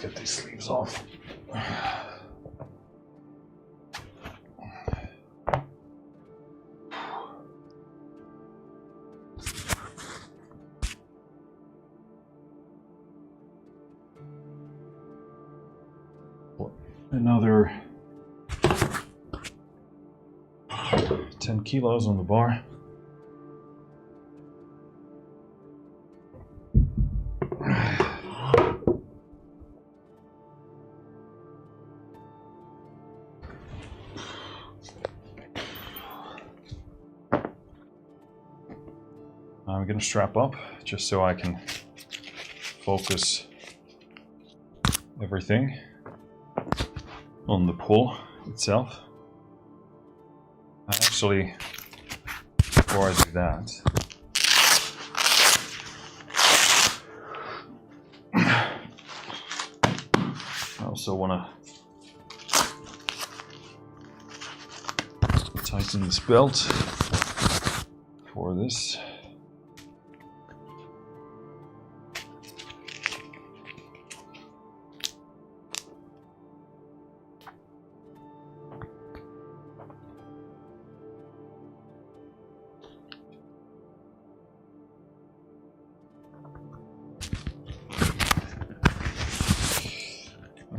Get these sleeves off. Another 10 kilos on the bar. I'm going to strap up just so I can focus everything on the pull itself. Actually, before I do that, I also want to tighten this belt for this.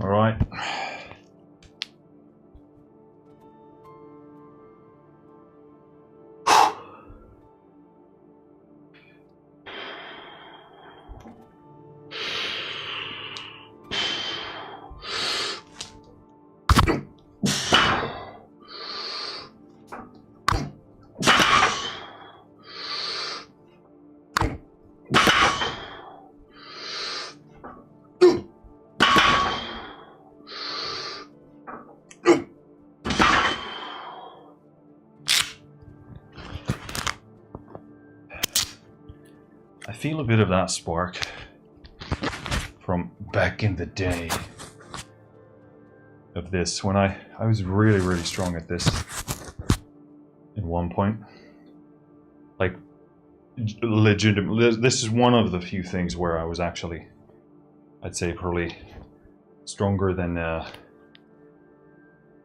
All right. I feel a bit of that spark from back in the day of this, when I was really strong at this at one point. Like, legitimately, this is one of the few things where I was actually, I'd say, probably stronger than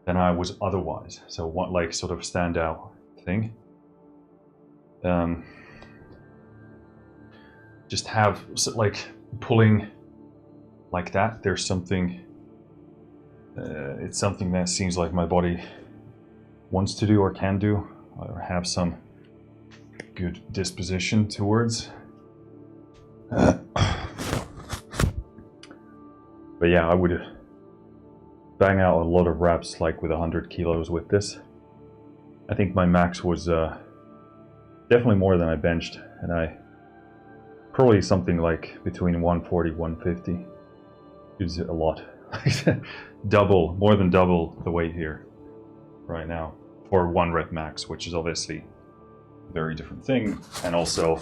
I was otherwise. So what, like, sort of standout thing. Just have, like, pulling like that, there's something, it's something that seems like my body wants to do or can do, or have some good disposition towards. But yeah, I would bang out a lot of reps, like with 100 kilos with this. I think my max was definitely more than I benched, and I probably something like between 140, 150 is a lot. Double, more than double the weight here right now for 1 rep max, which is obviously a very different thing. And also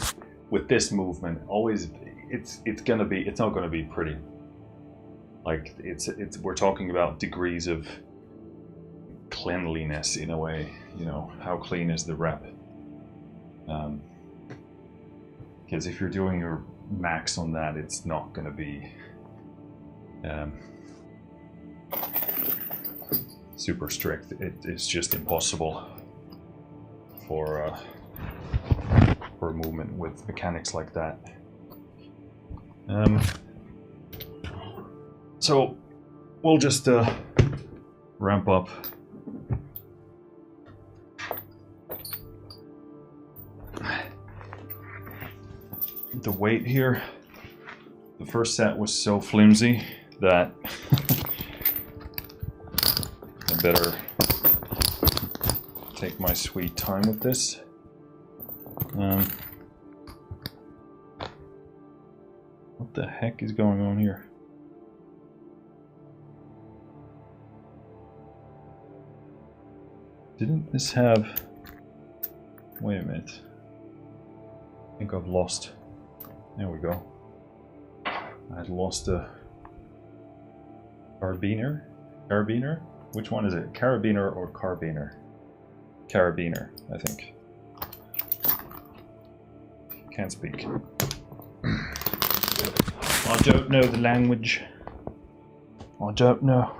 with this movement, always it's not gonna be pretty. Like, we're talking about degrees of cleanliness in a way, you know, how clean is the rep? Because if you're doing your max on that, it's not going to be super strict. It's just impossible for a movement with mechanics like that. So we'll just ramp up. The weight here. The first set was so flimsy that I better take my sweet time with this. What the heck is going on here? Didn't this have... Wait a minute. I think I've lost... There we go. I had lost a carabiner? Carabiner? Which one is it? Carabiner or carbiner? Carabiner, I think. Can't speak. I don't know the language. I don't know.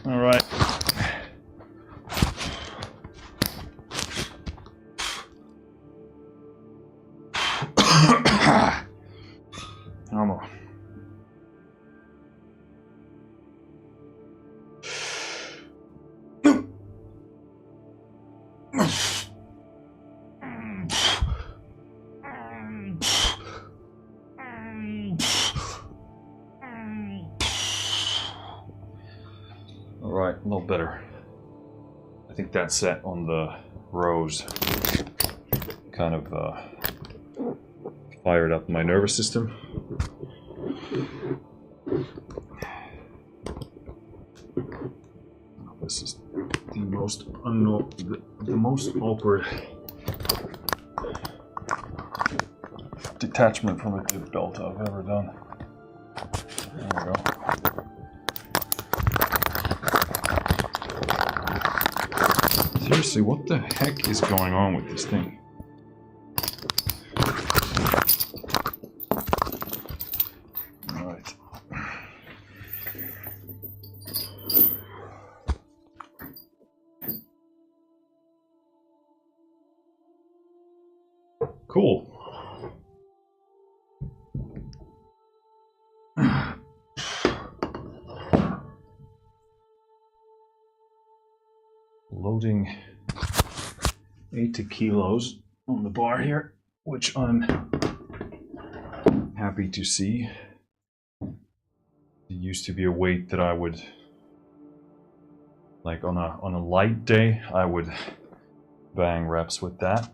All right. Come on. All right, a little better. I think that set on the rose kind of fired up my nervous system. This is the most the most awkward detachment from a dip belt I've ever done. There we go. Seriously, what the heck is going on with this thing? Alright. Cool. Loading 80 kilos on the bar here, which I'm happy to see. It used to be a weight that I would, like on a light day, I would bang reps with that.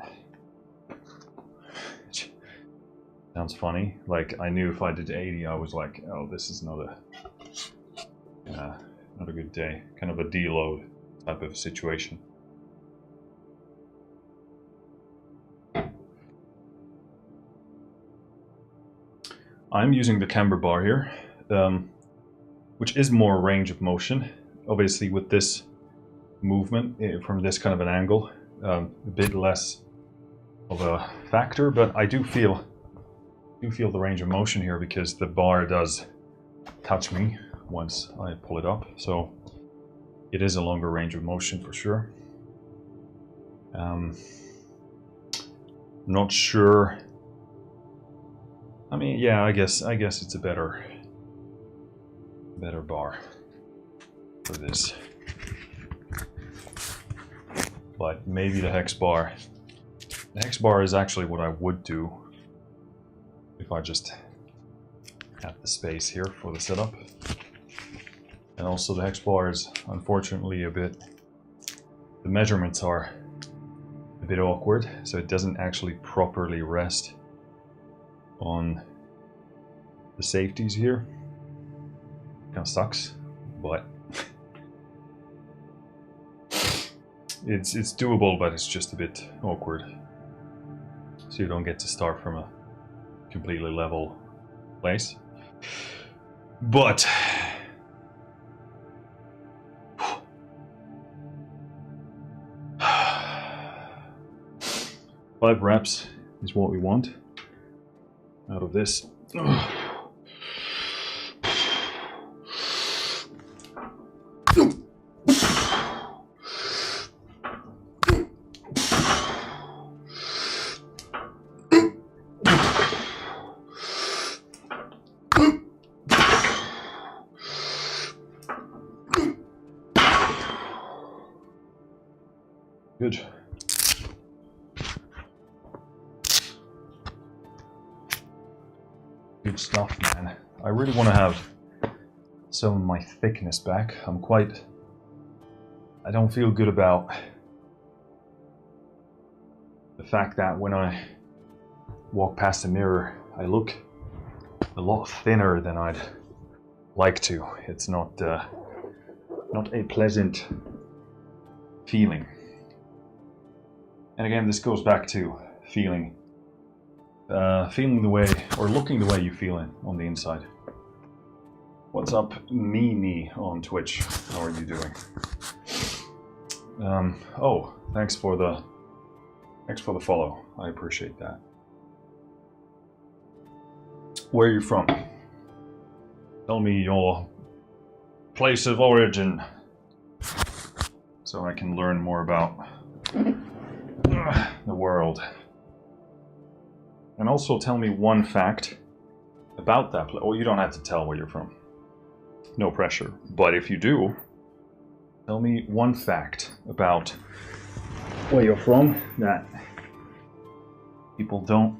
Sounds funny. Like I knew if I did 80, I was like, oh, this is not a good day. Kind of a deload type of situation. I'm using the camber bar here, which is more range of motion. Obviously, with this movement from this kind of an angle, a bit less of a factor, but I do feel the range of motion here because the bar does touch me once I pull it up, so it is a longer range of motion for sure. Not sure. I mean, yeah, I guess it's a better bar for this, but maybe the hex bar. The hex bar is actually what I would do if I just had the space here for the setup. And also the hex bar is unfortunately the measurements are a bit awkward, so it doesn't actually properly rest on the safeties here. Kind of sucks, but it's doable, but it's just a bit awkward. So you don't get to start from a completely level place. But 5 reps is what we want out of this. Good. Good stuff, man. I really want to have some of my thickness back. I don't feel good about the fact that when I walk past the mirror, I look a lot thinner than I'd like to. It's not a pleasant feeling. And again, this goes back to feeling the way, or looking the way you feel on the inside. What's up, Mimi on Twitch? How are you doing? Oh, thanks for the follow. I appreciate that. Where are you from? Tell me your place of origin so I can learn more about the world. And also tell me one fact about that place. Oh, you don't have to tell where you're from. No pressure. But if you do, tell me one fact about where you're from that people don't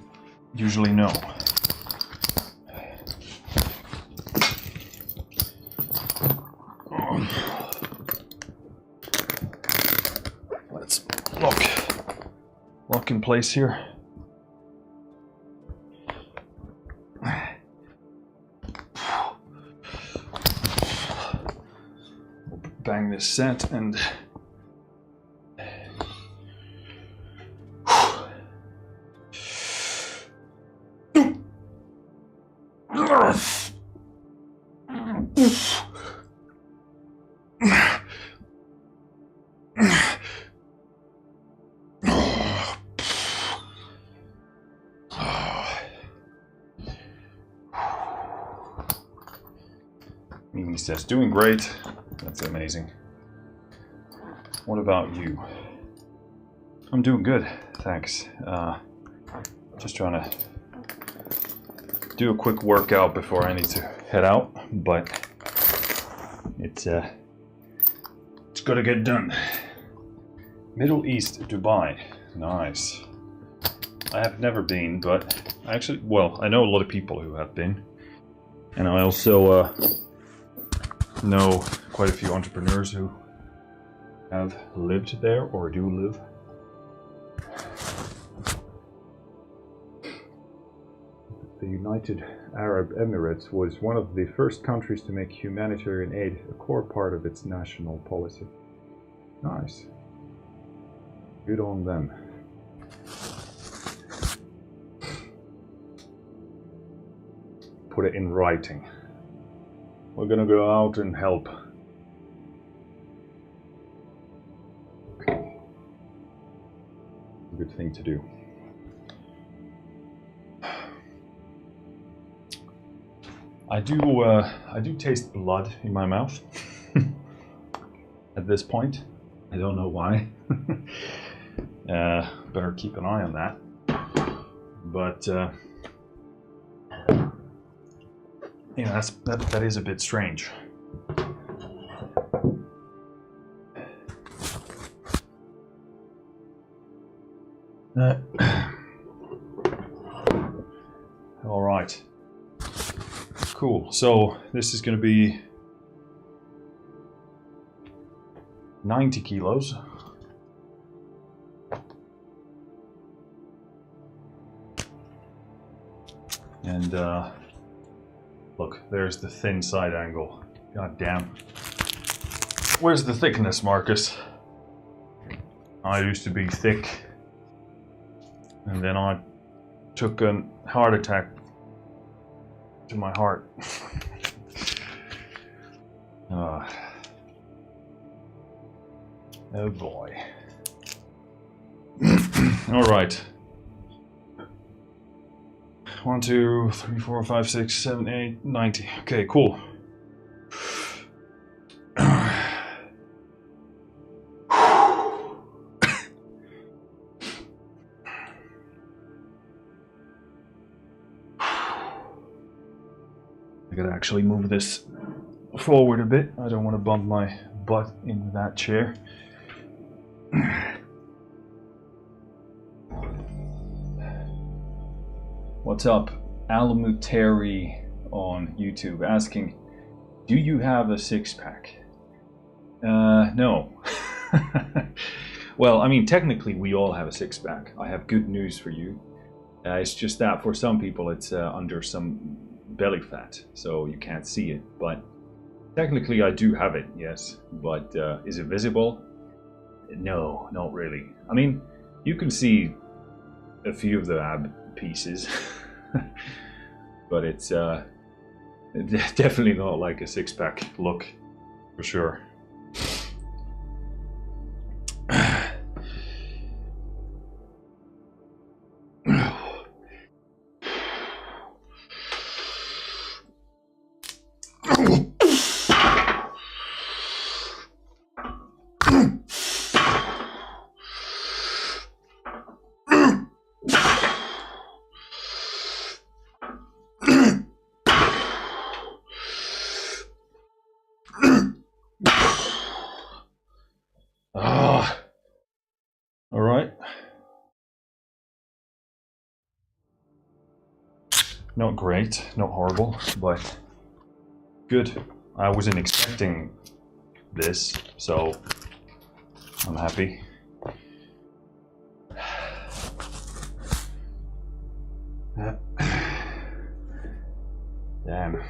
usually know. Let's lock in place here. Bang this set and Mimi says, doing great. That's amazing. What about you? I'm doing good, thanks. Just trying to do a quick workout before I need to head out, but it's gotta get done. Middle East, Dubai. Nice. I have never been, but actually, well, I know a lot of people who have been. And I also know quite a few entrepreneurs who have lived there or do live. The United Arab Emirates was one of the first countries to make humanitarian aid a core part of its national policy. Nice. Good on them. Put it in writing. We're gonna go out and help. Okay. Good thing to do. I do taste blood in my mouth at this point. I don't know why. Better keep an eye on that. But yeah, that is a bit strange. All right. Cool. So this is going to be 90 kilos. And look, there's the thin side angle. God damn. Where's the thickness, Marcus? I used to be thick. And then I took a heart attack to my heart. Oh boy. All right. 1, 2, 3, 4, 5, 6, 7, 8, 90. Okay, cool. I gotta actually move this forward a bit. I don't want to bump my butt into that chair. What's up? Alamuteri on YouTube asking, do you have a six-pack? No. Well, I mean, technically we all have a six-pack. I have good news for you. It's just that for some people it's under some belly fat, so you can't see it. But technically I do have it, yes. But is it visible? No, not really. I mean, you can see a few of the ab pieces, but it's definitely not like a six-pack look, for sure. Not great, not horrible, but good. I wasn't expecting this, so I'm happy. Damn.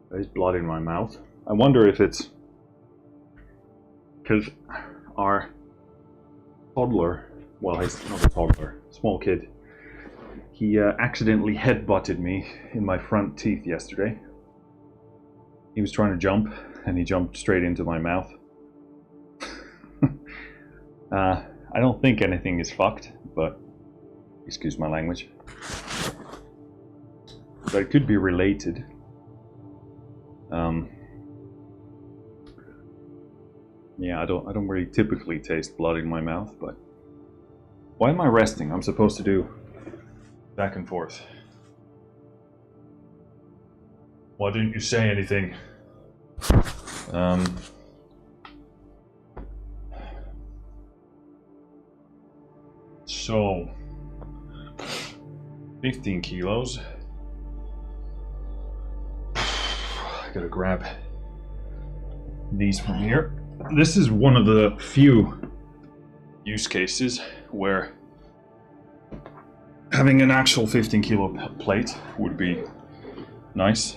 There's blood in my mouth. I wonder if it's because our toddler, well, he's not a toddler, small kid, he accidentally headbutted me in my front teeth yesterday. He was trying to jump, and he jumped straight into my mouth. I don't think anything is fucked, but excuse my language. But it could be related. Yeah, I don't really typically taste blood in my mouth, but why am I resting? I'm supposed to do back and forth. Why didn't you say anything? So 15 kilos. I gotta grab these from here. This is one of the few use cases where having an actual 15 kilo plate would be nice.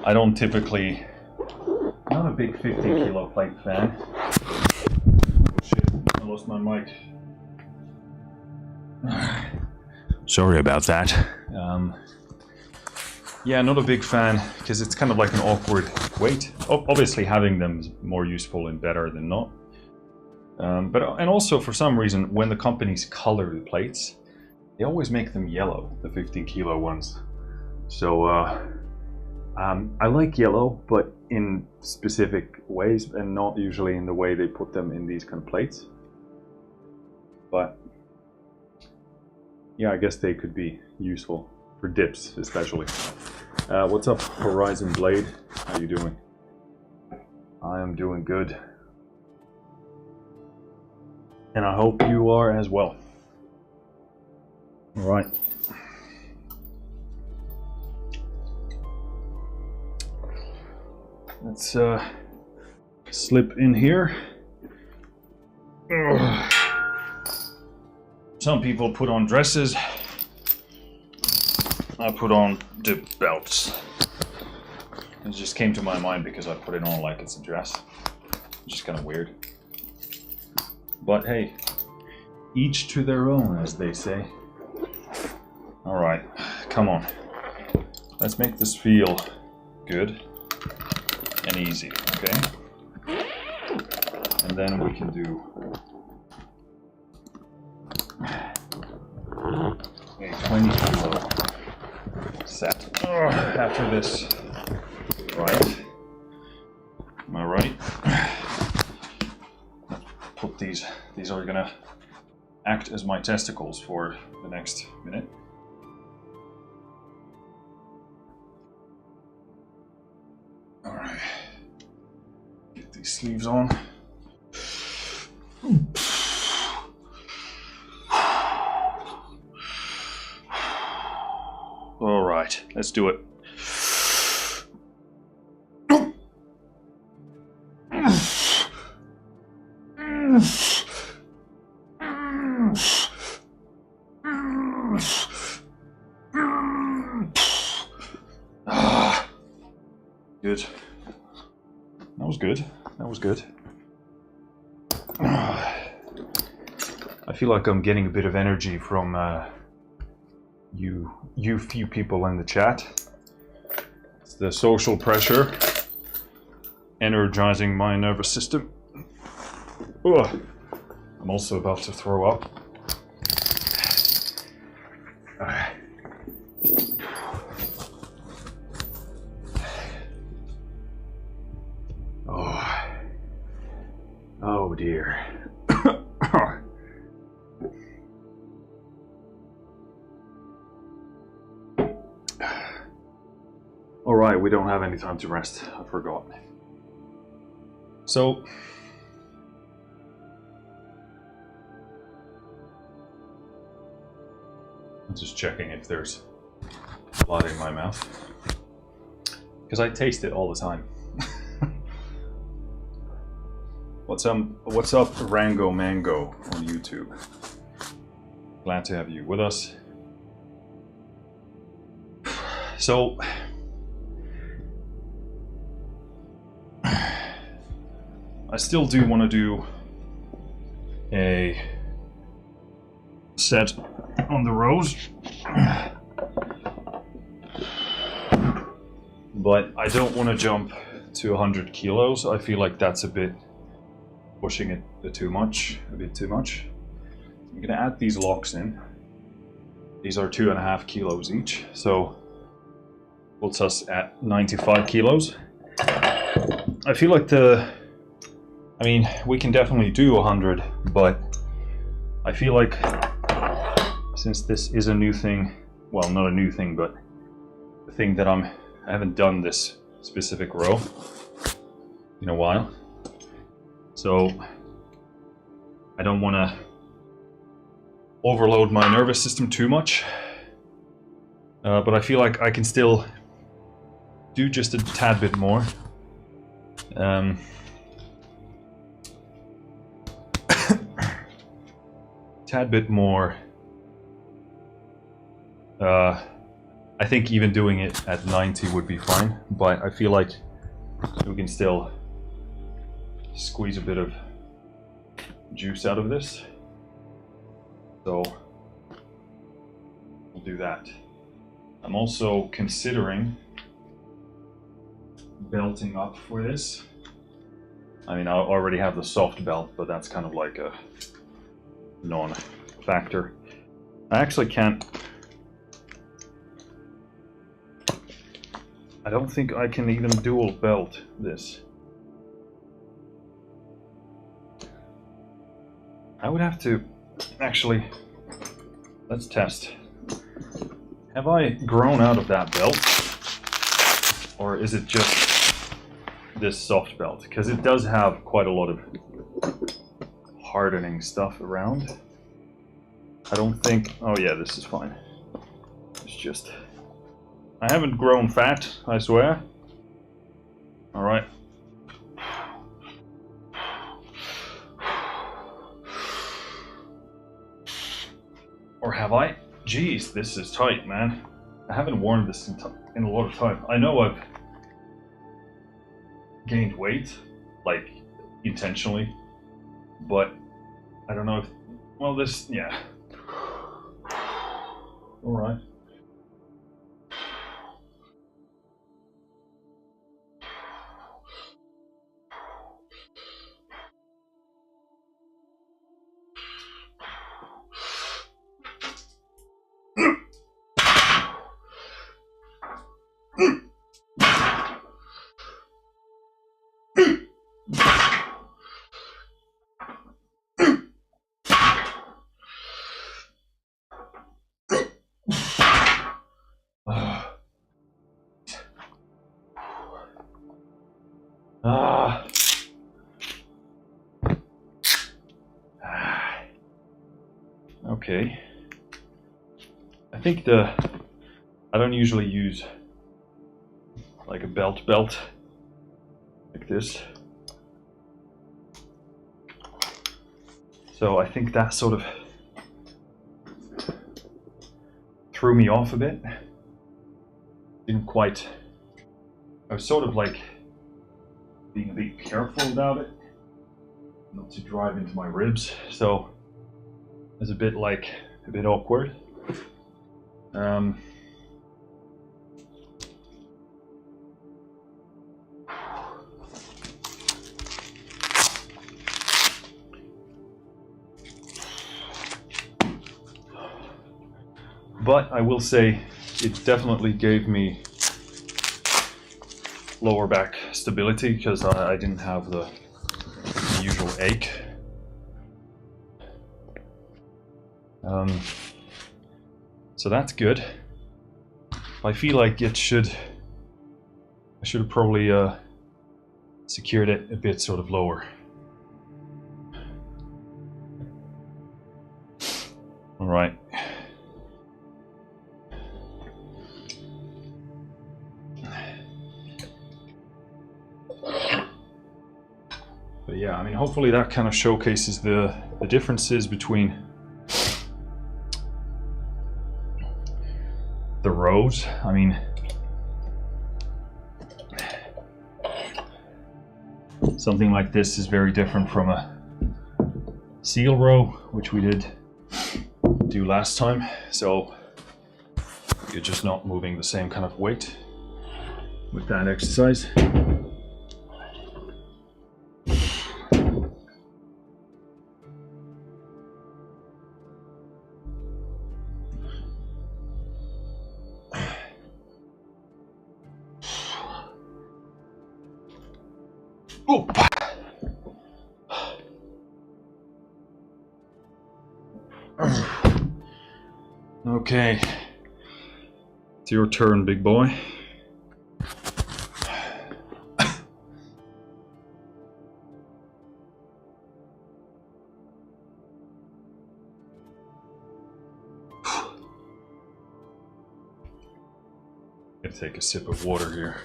I don't typically, I'm not a big 15 kilo plate fan. Shit, I lost my mic. Sorry about that. Yeah, not a big fan because it's kind of like an awkward weight. Obviously, having them is more useful and better than not. And also for some reason, when the companies color the plates, they always make them yellow, the 15 kilo ones. So I like yellow, but in specific ways, and not usually in the way they put them in these kind of plates. But yeah, I guess they could be useful for dips, especially. What's up, Horizon Blade? How you doing? I am doing good. And I hope you are as well. All right. Let's slip in here. Ugh. Some people put on dresses. I put on the belts. It just came to my mind because I put it on like it's a dress. It's just kind of weird. But hey, each to their own, as they say. Alright, come on. Let's make this feel good and easy, okay? And then we can do a 20 kilo set. After this, right? Am I right? Put these are gonna act as my testicles for the next minute. All right, get these sleeves on. All right, let's do it. Good. That was good. That was good. I feel like I'm getting a bit of energy from you few people in the chat. It's the social pressure energizing my nervous system. Ugh. I'm also about to throw up. Oh dear. Alright, we don't have any time to rest. I forgot. So, just checking if there's blood in my mouth. Because I taste it all the time. What's up, Rango Mango on YouTube? Glad to have you with us. So, I still do want to do a set on the rose, but I don't want to jump to 100 kilos. I feel like that's a bit pushing it a bit too much. I'm gonna add these locks in. These are 2.5 kilos each, so puts us at 95 kilos. I feel like we can definitely do 100, but I feel like since this is a new thing, well, not a new thing, but the thing that I haven't done this specific row in a while, so I don't want to overload my nervous system too much, but I feel like I can still do just a tad bit more. Tad bit more. I think even doing it at 90 would be fine, but I feel like we can still squeeze a bit of juice out of this. So we'll do that. I'm also considering belting up for this. I mean, I already have the soft belt, but that's kind of like a non-factor. I actually can't. I don't think I can even dual belt this. I would have to actually. Let's test. Have I grown out of that belt? Or is it just this soft belt? Because it does have quite a lot of hardening stuff around. I don't think. Oh, yeah, this is fine. It's just. I haven't grown fat, I swear. Alright. Or have I? Jeez, this is tight, man. I haven't worn this in a lot of time. I know I've gained weight, like, intentionally, but I don't know if, well, this, yeah. Alright. Okay. I think I don't usually use like a belt like this. So I think that sort of threw me off a bit. Didn't quite. I was sort of like being a bit careful about it, not to drive into my ribs. So it was a bit awkward. But I will say it definitely gave me lower back stability because I didn't have the usual ache. So that's good. I feel like I should have probably secured it a bit sort of lower. All right. yeah, I mean, hopefully that kind of showcases the differences between the rows. I mean, something like this is very different from a seal row, which we did do last time. So you're just not moving the same kind of weight with that exercise. Oop. Okay, it's your turn, big boy. Gonna take a sip of water here.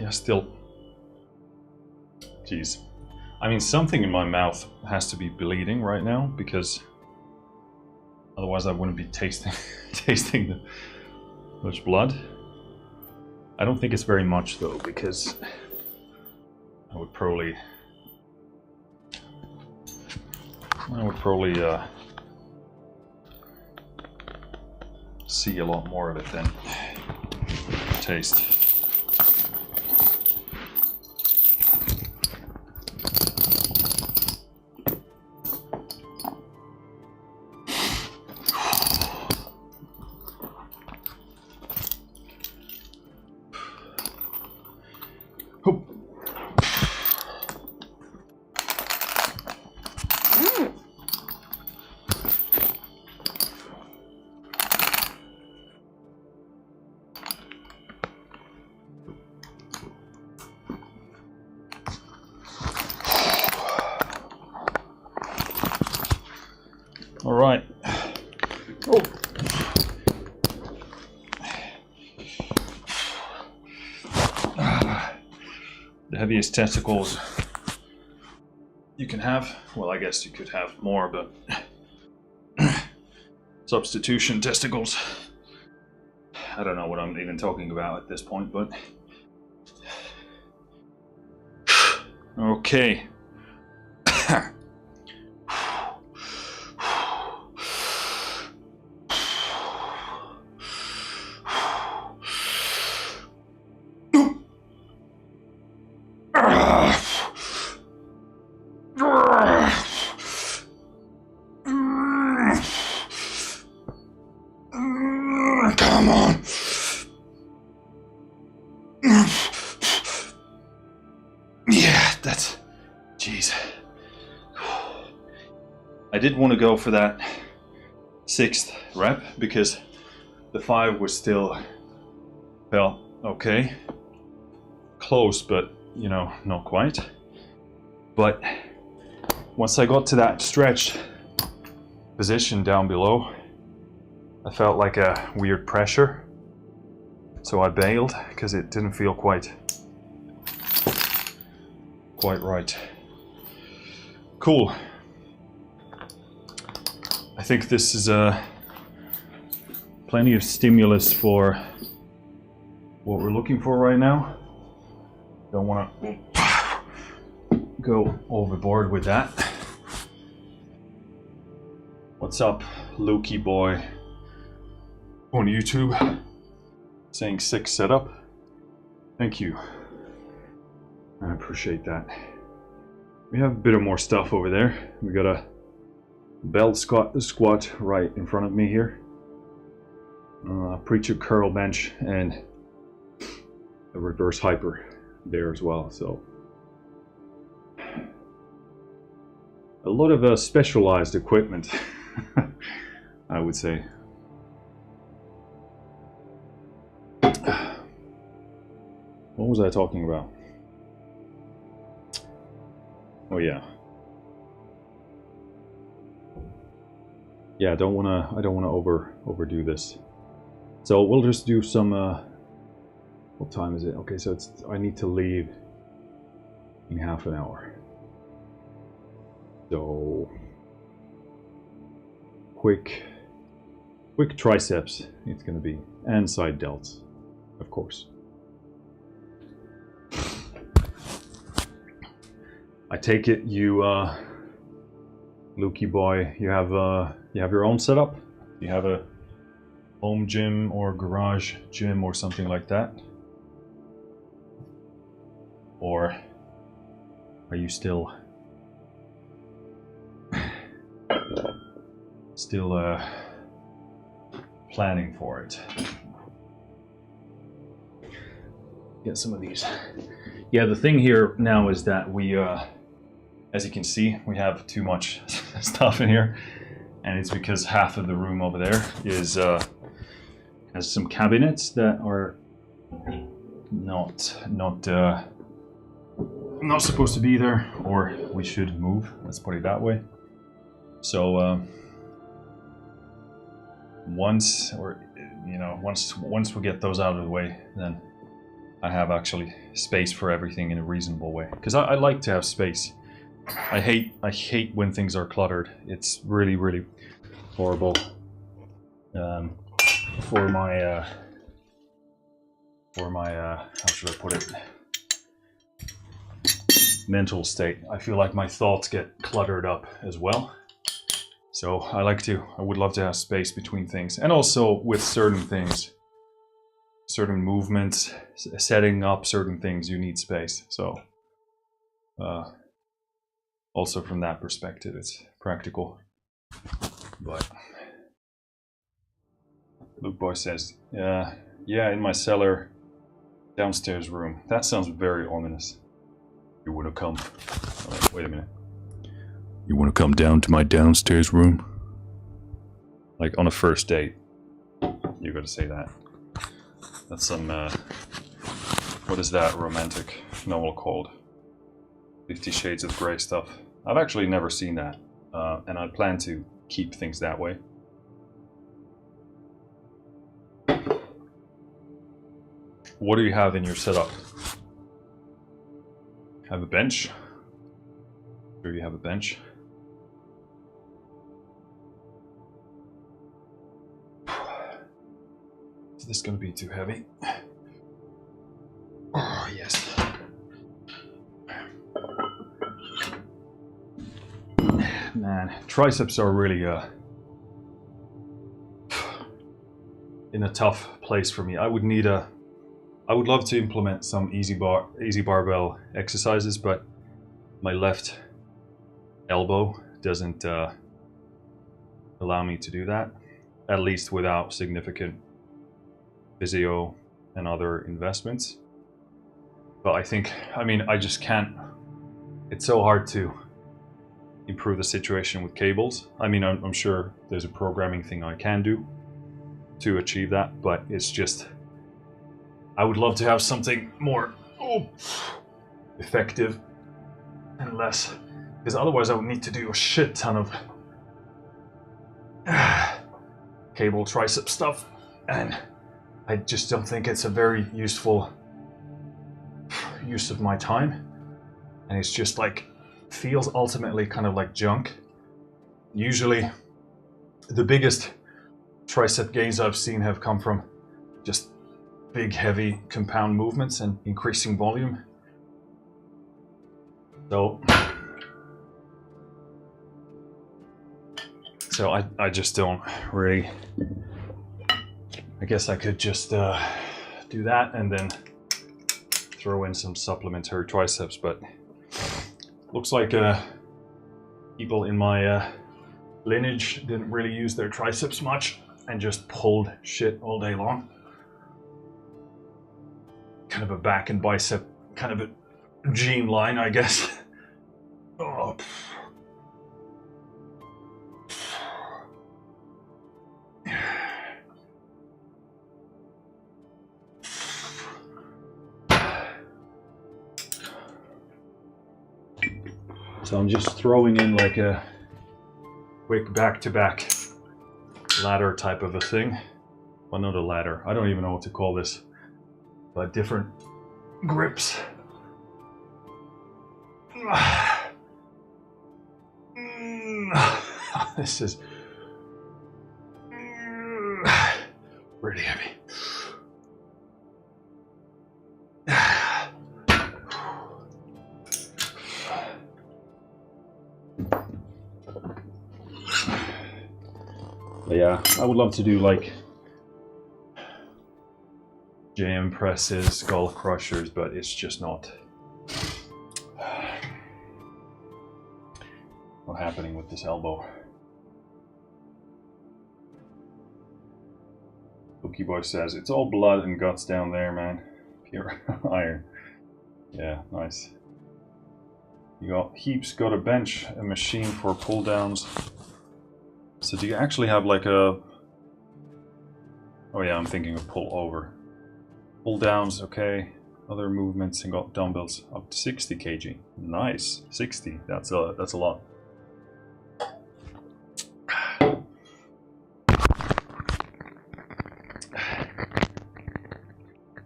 Yeah, still. Jeez. I mean, something in my mouth has to be bleeding right now, because otherwise I wouldn't be tasting much blood. I don't think it's very much though, because I would probably see a lot more of it than taste. All right. Oh. The heaviest testicles you can have. Well, I guess you could have more, but substitution testicles. I don't know what I'm even talking about at this point, but okay. Come on. Yeah, that's... Jeez. I did want to go for that 6th rep because the 5 was still, felt okay. Close, but, you know, not quite. But once I got to that stretched position down below, I felt like a weird pressure. So I bailed because it didn't feel quite right. Cool. I think this is plenty of stimulus for what we're looking for right now. Don't want to go overboard with that. What's up, Lukey boy on YouTube? Saying 6 setup. Thank you. I appreciate that. We have a bit of more stuff over there. We got a belt squat right in front of me here. Preacher curl bench and a reverse hyper there as well. So a lot of specialized equipment, I would say. What was I talking about? Oh yeah. yeah, I don't wanna overdo this. So we'll just do some. What time is it? Okay, so I need to leave in half an hour. So quick triceps it's gonna be, and side delts, of course. I take it you, Lukey boy, you have your own setup? You have a home gym or garage gym or something like that? Or are you still planning for it? Get some of these. Yeah, the thing here now is that we, as you can see, we have too much stuff in here, and it's because half of the room over there is has some cabinets that are not supposed to be there, or we should move. Let's put it that way. So once we get those out of the way, then I have actually space for everything in a reasonable way. Because I like to have space. I hate when things are cluttered. It's really horrible for my how should I put it, mental state. I feel like my thoughts get cluttered up as well. So I would love to have space between things, and also with certain things, certain movements, setting up certain things, you need space. So also from that perspective, it's practical. But Luke Boy says, yeah, in my cellar, downstairs room. That sounds very ominous. You want to come? Wait a minute. You want to come down to my downstairs room? Like on a first date, you got to say that. That's some, what is that romantic novel called? 50 Shades of Grey stuff. I've actually never seen that, and I plan to keep things that way. What do you have in your setup? Have a bench? Sure you have a bench. Is this going to be too heavy? Oh, yes. Man, triceps are really in a tough place for me. I would love to implement some easy barbell exercises, but my left elbow doesn't allow me to do that, at least without significant physio and other investments. But I just can't. It's so hard to improve the situation with cables. I'm sure there's a programming thing I can do to achieve that, but it's just, I would love to have something more effective and less, because otherwise I would need to do a shit ton of cable tricep stuff, and I just don't think it's a very useful use of my time, and it's just like, feels ultimately kind of like junk. Usually the biggest tricep gains I've seen have come from just big heavy compound movements and increasing volume. So I just don't really, I guess I could just do that and then throw in some supplementary triceps, but looks like people in my lineage didn't really use their triceps much and just pulled shit all day long. Kind of a back and bicep, kind of a gene line, I guess. Oh. So I'm just throwing in like a quick back-to-back ladder type of a thing. Well, not a ladder. I don't even know what to call this. But different grips. This is really heavy. But yeah, I would love to do like JM presses, skull crushers, but it's just not happening with this elbow. Spooky Boy says, it's all blood and guts down there, man. Pure iron. Yeah, nice. You got Heaps got a bench, a machine for pull downs. So do you actually have like a... Oh yeah, I'm thinking of pull over. Pull downs, okay. Other movements, and got dumbbells up to 60 kg. Nice, 60. That's a lot.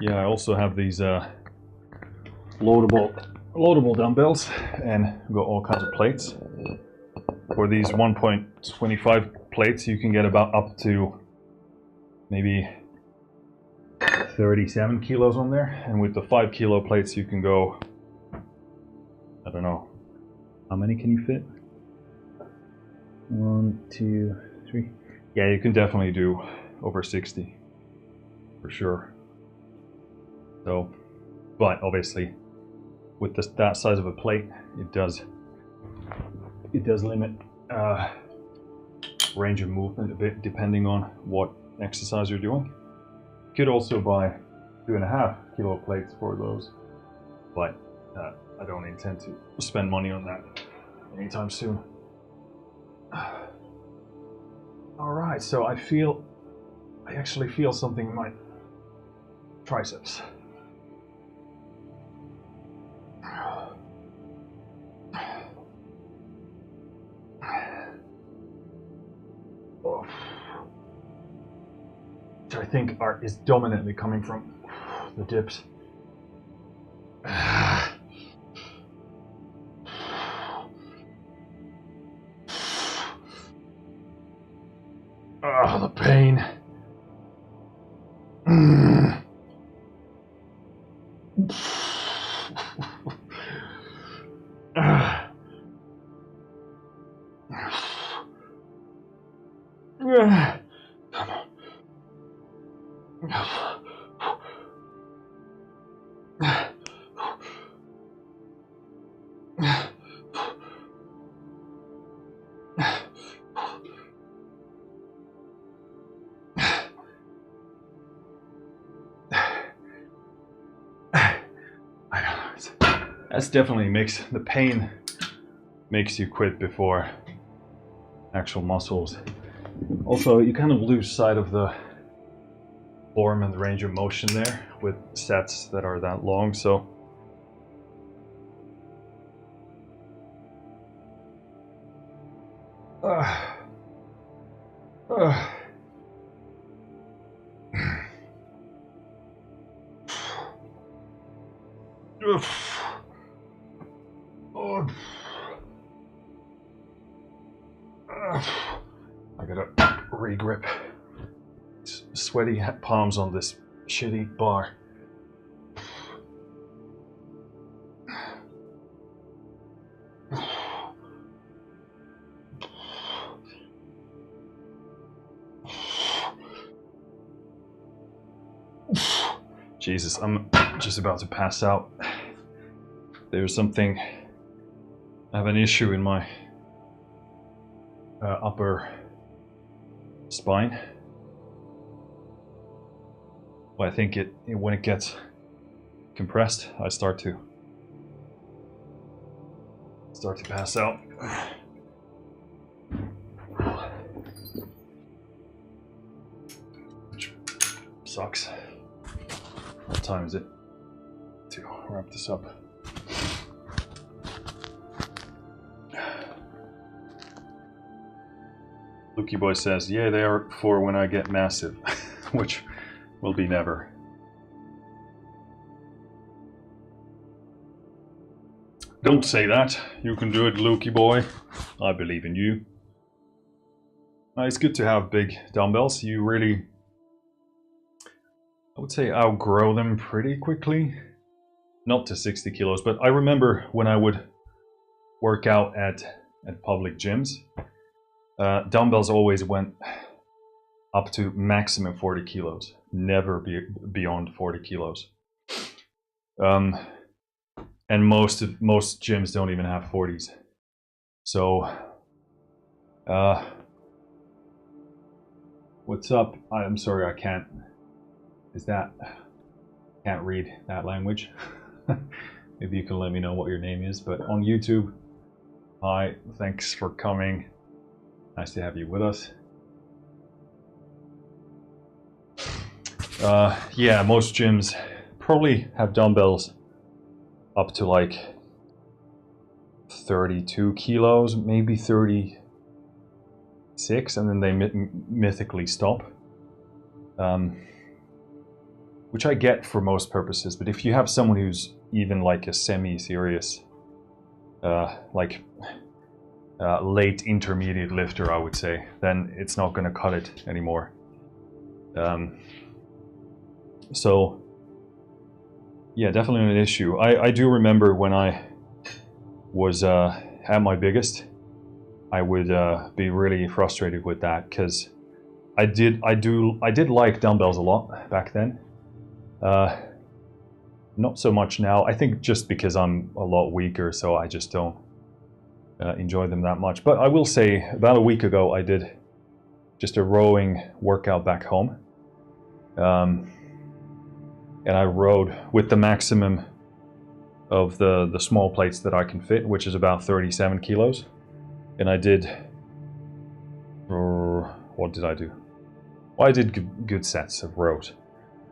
Yeah, I also have these loadable dumbbells, and got all kinds of plates. For these 1.25 plates, you can get about up to maybe 37 kilos on there, and with the 5 kilo plates you can go, I don't know, how many can you fit? 1, 2, 3. Yeah, you can definitely do over 60 for sure. So, but obviously with that size of a plate, it does limit range of movement a bit depending on what exercise you're doing. You could also buy 2.5 kilo plates for those, but I don't intend to spend money on that anytime soon. Alright, so I actually feel something in my triceps. Which I think is dominantly coming from the dips. Ah, the pain. That's definitely the pain makes you quit before actual muscles. Also, you kind of lose sight of the form and the range of motion there with sets that are that long, so I gotta re-grip. Sweaty palms on this shitty bar. Jesus, I'm just about to pass out. There's something, I have an issue in my upper spine. Well, I think when it gets compressed, I start to pass out. Which sucks. What time is it to wrap this up? Lukey Boy says, yeah, they are for when I get massive, which will be never. Don't say that. You can do it, Lukey Boy. I believe in you. It's good to have big dumbbells. You really, I would say, outgrow them pretty quickly. Not to 60 kilos, but I remember when I would work out at public gyms, dumbbells always went up to maximum 40 kilos, never beyond 40 kilos. And most gyms don't even have 40s. So, what's up? I'm sorry, I can't. Can't read that language. Maybe you can let me know what your name is. But on YouTube, hi, thanks for coming. Nice to have you with us. Yeah, most gyms probably have dumbbells up to like 32 kilos, maybe 36, and then they mythically stop. Which I get for most purposes, but if you have someone who's even like a semi-serious, late intermediate lifter, I would say, then it's not going to cut it anymore. So, yeah, definitely an issue. I do remember when I was at my biggest, I would be really frustrated with that because I did like dumbbells a lot back then. Not so much now. I think just because I'm a lot weaker, so I just don't enjoy them that much. But I will say, about a week ago, I did just a rowing workout back home. And I rowed with the maximum of the small plates that I can fit, which is about 37 kilos. And I did, what did I do? Well, I did good sets of rows.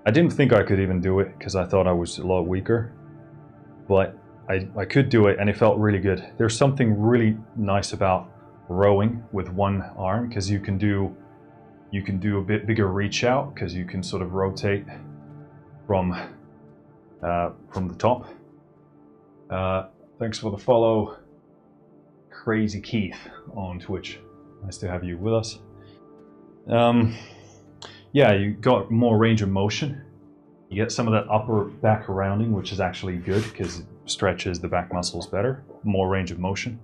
I didn't think I could even do it because I thought I was a lot weaker, but I could do it and it felt really good. There's something really nice about rowing with one arm because you can do a bit bigger reach out because you can sort of rotate from the top. Thanks for the follow, Crazy Keith on Twitch. Nice to have you with us. Yeah, you got more range of motion. You get some of that upper back rounding, which is actually good because it stretches the back muscles better. More range of motion.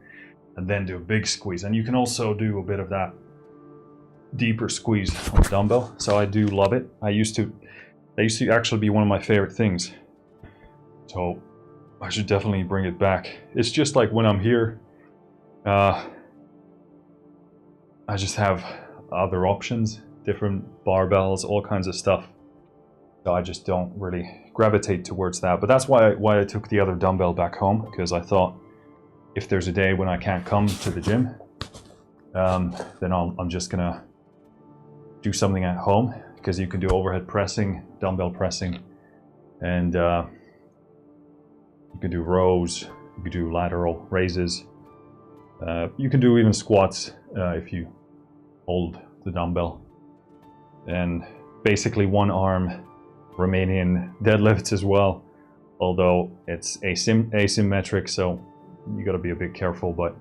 And then do a big squeeze. And you can also do a bit of that deeper squeeze on the dumbbell. So I do love it. That used to actually be one of my favorite things. So I should definitely bring it back. It's just like when I'm here, I just have other options. Different barbells, all kinds of stuff. So I just don't really gravitate towards that. But that's why I took the other dumbbell back home, because I thought if there's a day when I can't come to the gym, then I'm just gonna do something at home, because you can do overhead pressing, dumbbell pressing, and you can do rows, you can do lateral raises, you can do even squats if you hold the dumbbell. And basically one arm Romanian deadlifts as well, although it's asymmetric, so you got to be a bit careful. But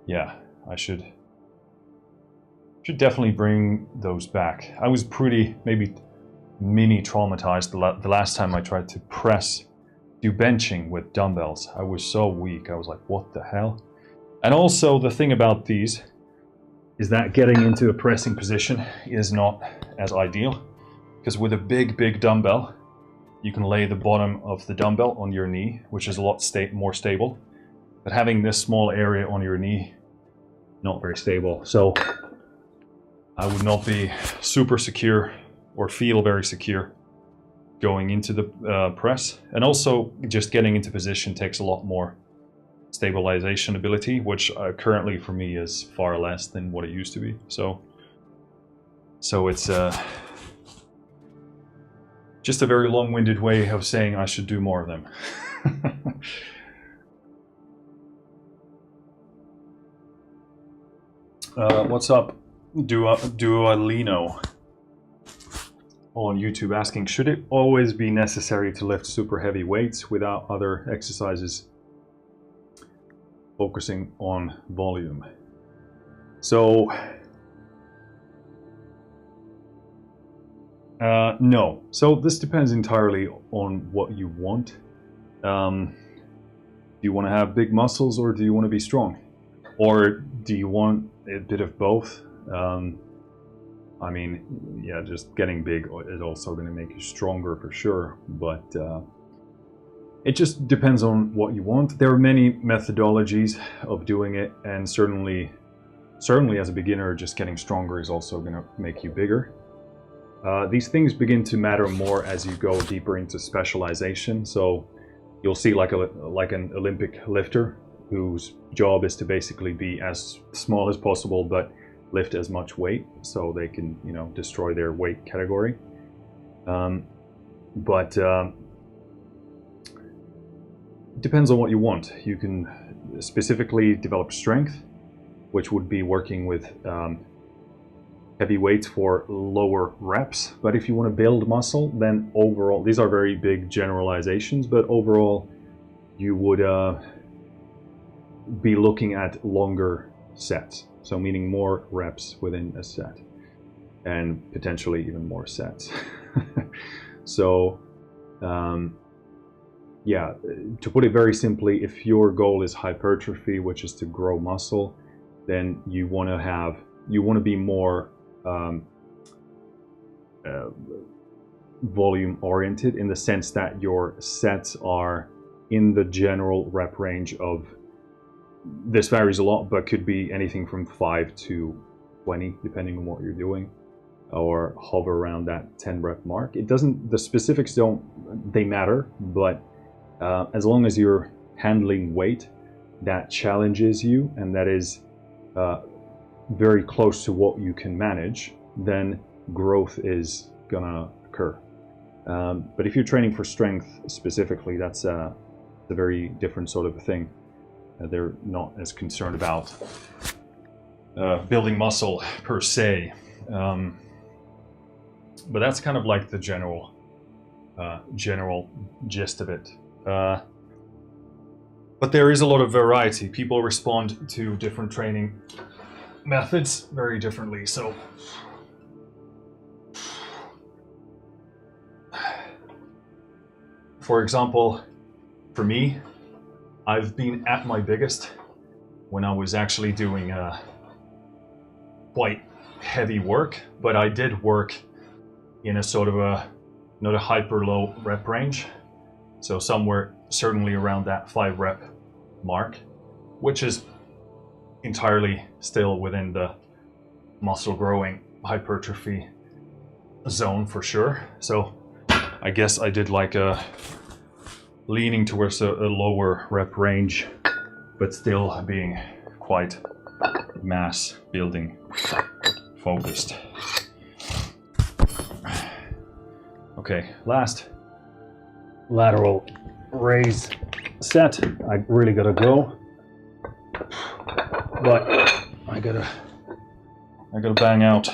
yeah, I should definitely bring those back. I was pretty maybe mini traumatized the last time I tried to do benching with dumbbells. I was so weak. I was like, what the hell? And also the thing about these is that getting into a pressing position is not as ideal, because with a big dumbbell, you can lay the bottom of the dumbbell on your knee, which is a lot more stable. But having this small area on your knee, not very stable. So I would not be super secure or feel very secure going into the press. And also just getting into position takes a lot more stabilization ability, which currently for me is far less than what it used to be. So it's just a very long-winded way of saying I should do more of them. What's up, Dualino on YouTube asking, should it always be necessary to lift super heavy weights without other exercises focusing on volume? So, no. So this depends entirely on what you want. Do you want to have big muscles or do you want to be strong? Or do you want a bit of both? I mean, yeah, just getting big is also going to make you stronger for sure, but it just depends on what you want. There are many methodologies of doing it, and certainly as a beginner, just getting stronger is also going to make you bigger. These things begin to matter more as you go deeper into specialization. So you'll see like an Olympic lifter whose job is to basically be as small as possible but lift as much weight so they can, you know, destroy their weight category. But it depends on what you want. You can specifically develop strength, which would be working with heavy weights for lower reps. But if you want to build muscle, then overall, these are very big generalizations, but overall you would be looking at longer sets. So meaning more reps within a set and potentially even more sets. So yeah, to put it very simply, if your goal is hypertrophy, which is to grow muscle, then you want to be more volume oriented, in the sense that your sets are in the general rep range of, this varies a lot, but could be anything from 5 to 20 depending on what you're doing, or hover around that 10 rep mark. It doesn't, the specifics they matter, but as long as you're handling weight that challenges you and that is very close to what you can manage, then growth is gonna occur. But if you're training for strength specifically, that's a very different sort of a thing. They're not as concerned about building muscle per se. But that's kind of like the general gist of it. But there is a lot of variety. People respond to different training methods very differently. So for example, for me, I've been at my biggest when I was actually doing quite heavy work, but I did work in a sort of not a hyper low rep range. So somewhere certainly around that 5 rep mark, which is entirely still within the muscle growing hypertrophy zone for sure. So I guess I did like a leaning towards a lower rep range, but still being quite mass building focused. Okay, last lateral raise set. I really gotta go, but I gotta bang out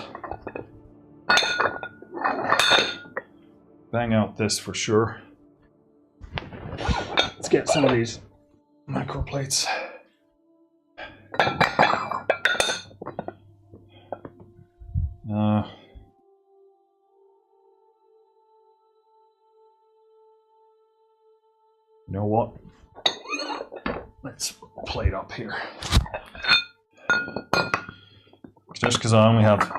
this for sure. Let's get some of these micro plates. You know what? Let's plate up here. Just because I only have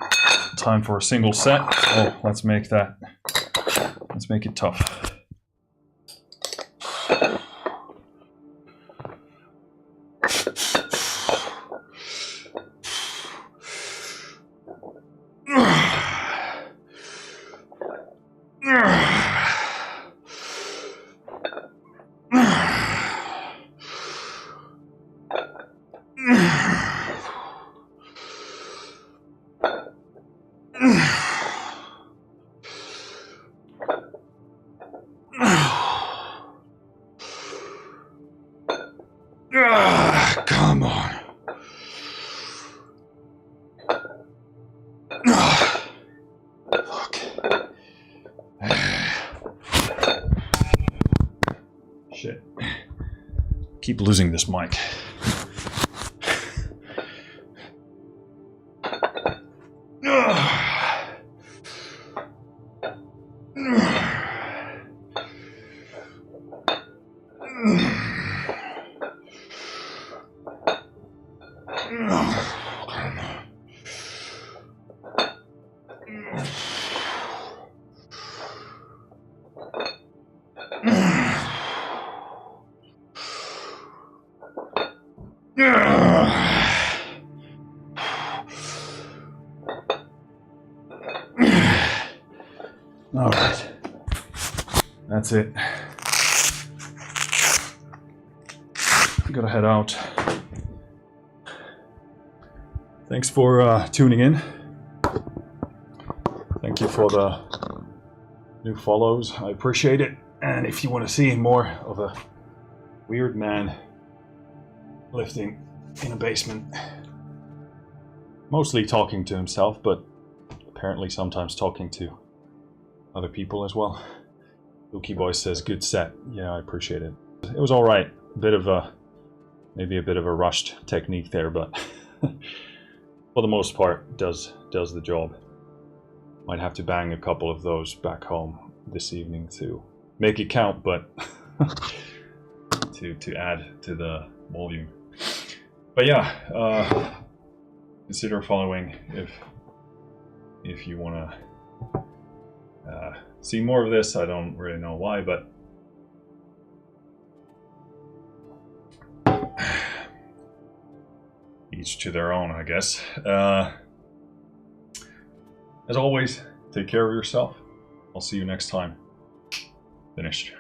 time for a single set, so let's make it tough. Come on. Fuck. Shit. Keep losing this mic. All right, that's it. Gotta head out. Thanks for tuning in. Thank you for the new follows. I appreciate it. And if you want to see more of a weird man lifting in a basement, mostly talking to himself, but apparently sometimes talking to other people as well. Luki Boy says, good set. Yeah, I appreciate it. It was alright. Maybe a bit of a rushed technique there, but for the most part does the job. Might have to bang a couple of those back home this evening to make it count, but to add to the volume. But yeah, consider following if you want to see more of this. I don't really know why, but each to their own, I guess. As always, take care of yourself. I'll see you next time. Finished.